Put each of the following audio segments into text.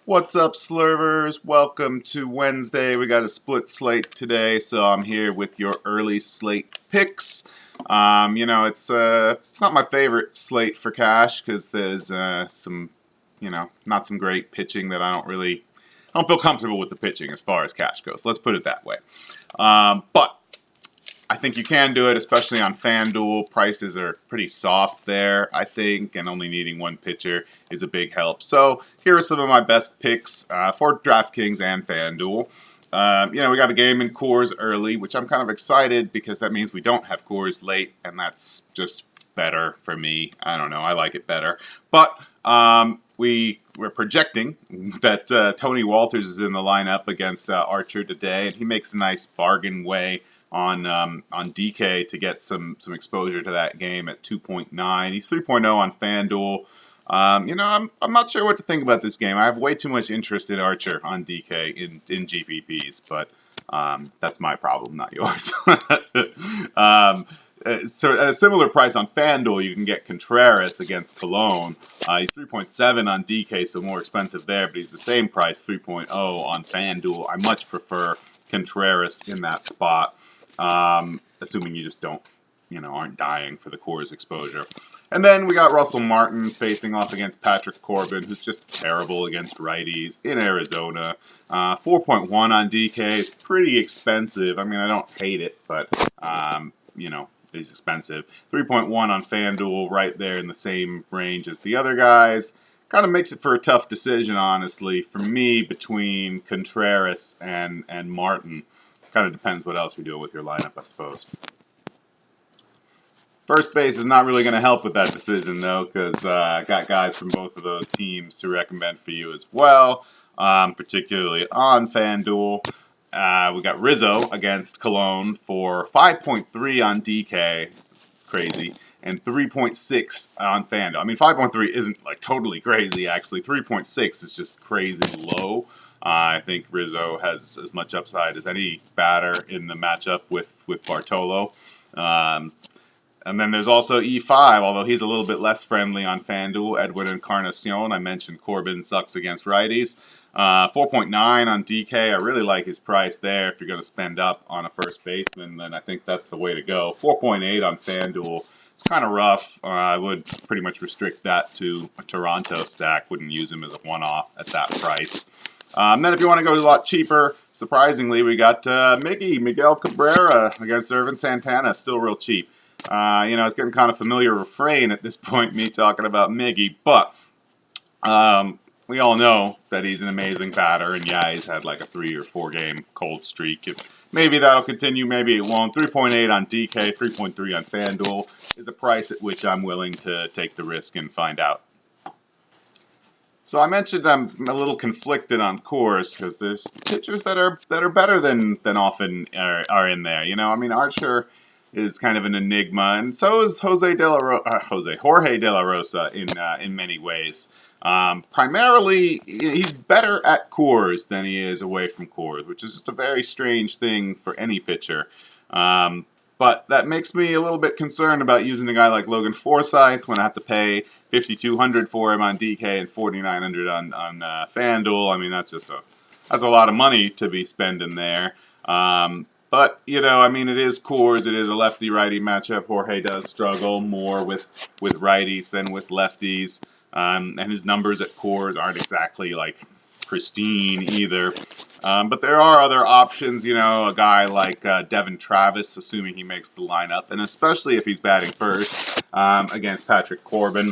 What's up, Slurvers? Welcome to Wednesday. We got a split slate today, so I'm here with your early slate picks. It's not my favorite slate for cash because there's some, not some great pitching that I don't feel comfortable with the pitching as far as cash goes. Let's put it that way. But I think you can do it, especially on FanDuel. Prices are pretty soft there, I think, and only needing one pitcher is a big help. So here are some of my best picks for DraftKings and FanDuel. We got a game in Coors early, which I'm kind of excited because that means we don't have Coors late, and that's just better for me. I don't know, I like it better. But we're projecting that Tony Walters is in the lineup against Archer today, and he makes a nice bargain way on DK to get some exposure to that game at 2.9. He's 3.0 on FanDuel. I'm not sure what to think about this game. I have way too much interest in Archer on DK in GPPs, but that's my problem, not yours. So at a similar price on FanDuel, you can get Contreras against Cologne. He's 3.7 on DK, so more expensive there, but he's the same price, 3.0 on FanDuel. I much prefer Contreras in that spot, assuming you just aren't dying for the Coors exposure. And then we got Russell Martin facing off against Patrick Corbin, who's just terrible against righties in Arizona. 4.1 on DK is pretty expensive. I mean, I don't hate it, but, it's expensive. 3.1 on FanDuel, right there in the same range as the other guys. Kind of makes it for a tough decision, honestly, for me, between Contreras and Martin. Kind of depends what else we do with your lineup, I suppose. First base is not really going to help with that decision, though, because I got guys from both of those teams to recommend for you as well, particularly on FanDuel. We got Rizzo against Cologne for 5.3 on DK, crazy, and 3.6 on FanDuel. I mean, 5.3 isn't like totally crazy, actually. 3.6 is just crazy low. I think Rizzo has as much upside as any batter in the matchup with Bartolo. And then there's also E5, although he's a little bit less friendly on FanDuel. Edwin Encarnacion, I mentioned Corbin sucks against righties. 4.9 on DK, I really like his price there. If you're going to spend up on a first baseman, then I think that's the way to go. 4.8 on FanDuel, it's kind of rough. I would pretty much restrict that to a Toronto stack. Wouldn't use him as a one-off at that price. Then if you want to go a lot cheaper, surprisingly, we got Miguel Cabrera against Irvin Santana, still real cheap. It's getting kind of familiar refrain at this point, me talking about Miggy, but we all know that he's an amazing batter, and yeah, he's had like a 3 or 4 game cold streak. Maybe that'll continue, maybe it won't. 3.8 on DK, 3.3 on FanDuel is a price at which I'm willing to take the risk and find out. So I mentioned I'm a little conflicted on Coors because there's pitchers that are better than often are in there. Archer is kind of an enigma, and so is Jorge De La Rosa in many ways. Primarily, he's better at Coors than he is away from Coors, which is just a very strange thing for any pitcher. But that makes me a little bit concerned about using a guy like Logan Forsythe when I have to pay $5,200 for him on DK and $4,900 on FanDuel. I mean, that's a lot of money to be spending there. But, it is Coors. It is a lefty-righty matchup. Jorge does struggle more with righties than with lefties. And his numbers at Coors aren't exactly, pristine either. But there are other options, a guy like Devin Travis, assuming he makes the lineup, and especially if he's batting first against Patrick Corbin.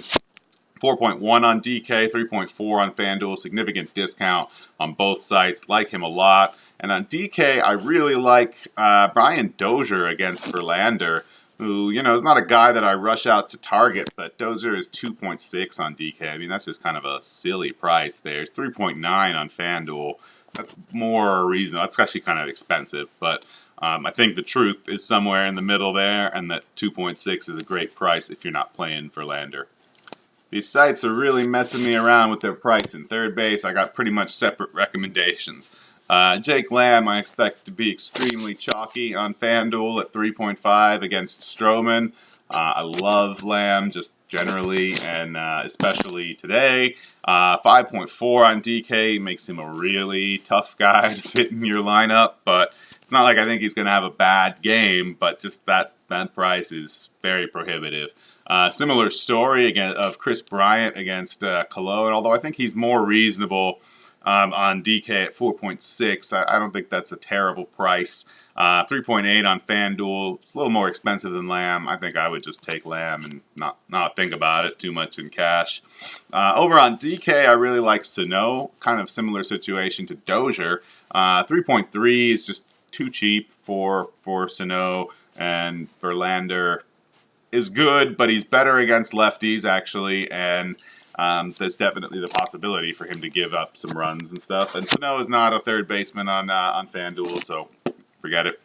4.1 on DK, 3.4 on FanDuel, significant discount on both sites. Like him a lot. And on DK, I really like Brian Dozier against Verlander, who, is not a guy that I rush out to target, but Dozier is 2.6 on DK. I mean, that's just kind of a silly price there. It's 3.9 on FanDuel. That's more reasonable. That's actually kind of expensive, but I think the truth is somewhere in the middle there, and that 2.6 is a great price if you're not playing Verlander. These sites are really messing me around with their price. In third base, I got pretty much separate recommendations. Jake Lamb, I expect to be extremely chalky on FanDuel at 3.5 against Stroman. I love Lamb, just generally, and especially today. 5.4 on DK makes him a really tough guy to fit in your lineup, but it's not like I think he's going to have a bad game, but just that price is very prohibitive. Similar story again of Chris Bryant against Cologne, although I think he's more reasonable on DK at 4.6. I don't think that's a terrible price. 3.8 on FanDuel. It's a little more expensive than Lamb. I think I would just take Lamb and not think about it too much in cash. Over on DK, I really like Sano. Kind of similar situation to Dozier. 3.3 is just too cheap for Sano, and Verlander is good, but he's better against lefties actually, and there's definitely the possibility for him to give up some runs and stuff. And Sano is not a third baseman on FanDuel, so forget it.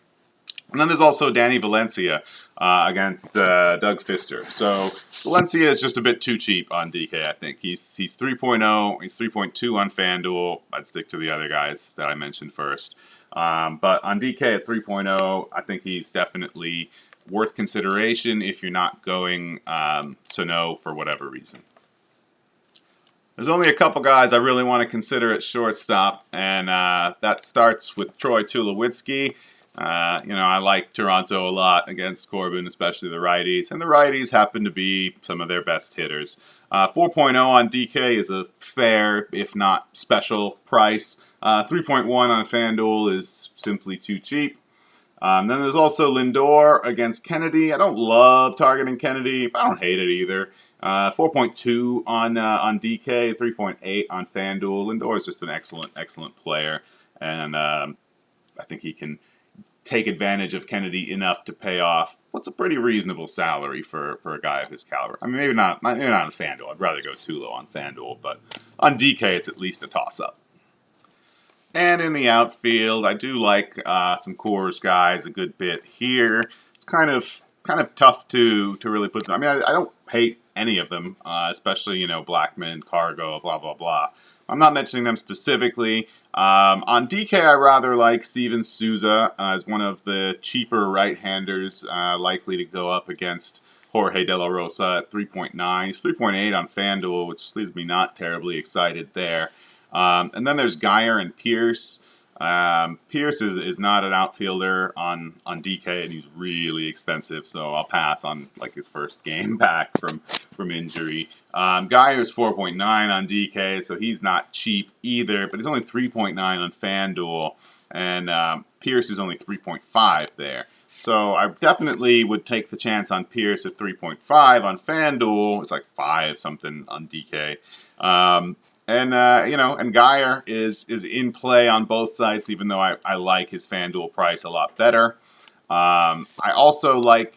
And then there's also Danny Valencia against Doug Fister. So Valencia is just a bit too cheap on DK, I think. He's 3.0, he's 3.2 on FanDuel. I'd stick to the other guys that I mentioned first. But on DK at 3.0, I think he's definitely worth consideration if you're not going Sano for whatever reason. There's only a couple guys I really want to consider at shortstop, and that starts with Troy Tulowitzki. I like Toronto a lot against Corbin, especially the righties, and the righties happen to be some of their best hitters. 4.0 on DK is a fair, if not special, price. 3.1 on FanDuel is simply too cheap. Then there's also Lindor against Kennedy. I don't love targeting Kennedy, but I don't hate it either. 4.2 on DK, 3.8 on FanDuel. Lindor is just an excellent player, and I think he can take advantage of Kennedy enough to pay off what's a pretty reasonable salary for a guy of his caliber. I mean, maybe not on FanDuel. I'd rather go Tulo on FanDuel, but on DK, it's at least a toss-up. And in the outfield, I do like some Coors guys a good bit here. It's kind of tough to really put them. I mean, I don't hate any of them, especially, Blackman, Cargo, blah, blah, blah. I'm not mentioning them specifically. On DK, I rather like Steven Souza as one of the cheaper right-handers likely to go up against Jorge De La Rosa at 3.9. He's 3.8 on FanDuel, which leaves me not terribly excited there. And then there's Geyer and Pierce. Pierce is not an outfielder on DK, and he's really expensive, so I'll pass on his first game back from injury. Geyer's 4.9 on DK, so he's not cheap either, but he's only 3.9 on FanDuel, and Pierce is only 3.5 there. So I definitely would take the chance on Pierce at 3.5 on FanDuel. It's like 5 something on DK. And Geyer is in play on both sides, even though I like his FanDuel price a lot better. I also like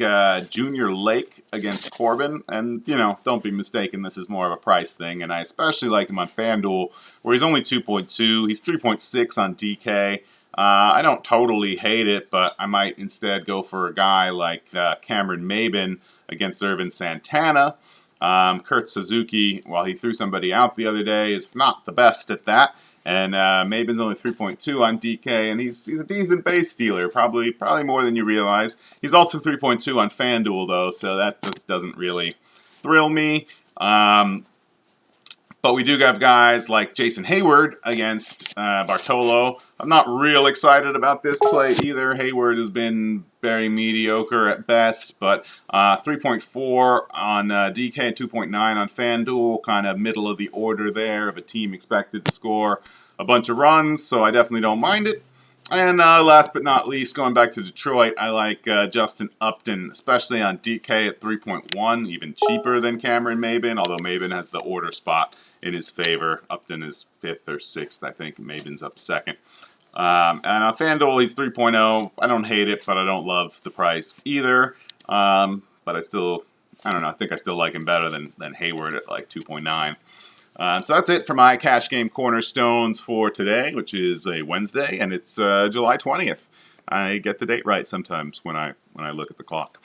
Junior Lake against Corbin, and don't be mistaken, this is more of a price thing, and I especially like him on FanDuel, where he's only 2.2. He's 3.6 on DK. I don't totally hate it, but I might instead go for a guy like Cameron Maybin against Irvin Santana. Kurt Suzuki, while he threw somebody out the other day, is not the best at that. And Maybin's only 3.2 on DK, and he's a decent base stealer, probably more than you realize. He's also 3.2 on FanDuel, though, so that just doesn't really thrill me. But we do have guys like Jason Hayward against Bartolo. I'm not real excited about this play either. Hayward has been very mediocre at best, but 3.4 on DK and 2.9 on FanDuel, kind of middle of the order there of a team expected to score a bunch of runs, so I definitely don't mind it. And last but not least, going back to Detroit, I like Justin Upton, especially on DK at 3.1, even cheaper than Cameron Maybin, although Maybin has the order spot in his favor. Upton is 5th or 6th, I think. Maybin's up 2nd. And on FanDuel, he's 3.0. I don't hate it, but I don't love the price either. But I don't know, I think I still like him better than Hayward at like 2.9. So that's it for my cash game cornerstones for today, which is a Wednesday, and it's July 20th. I get the date right sometimes when I look at the clock.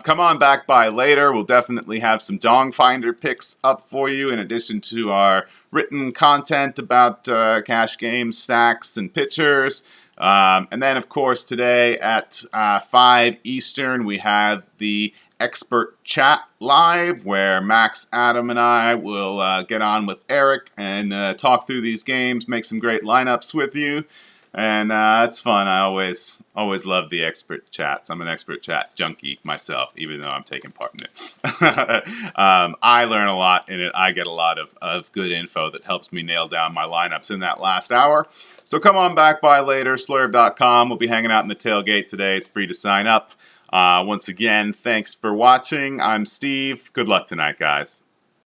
Come on back by later. We'll definitely have some Dong Finder picks up for you, in addition to our written content about cash games, stacks, and pitchers. And then, of course, today at 5 Eastern, we have the Expert Chat Live, where Max, Adam, and I will get on with Eric and talk through these games, make some great lineups with you. And it's fun. I always love the expert chats. I'm an expert chat junkie myself, even though I'm taking part in it. I learn a lot in it. I get a lot of good info that helps me nail down my lineups in that last hour. So come on back by later, slurb.com. We'll be hanging out in the tailgate today. It's free to sign up. Once again, thanks for watching. I'm Steve. Good luck tonight, guys.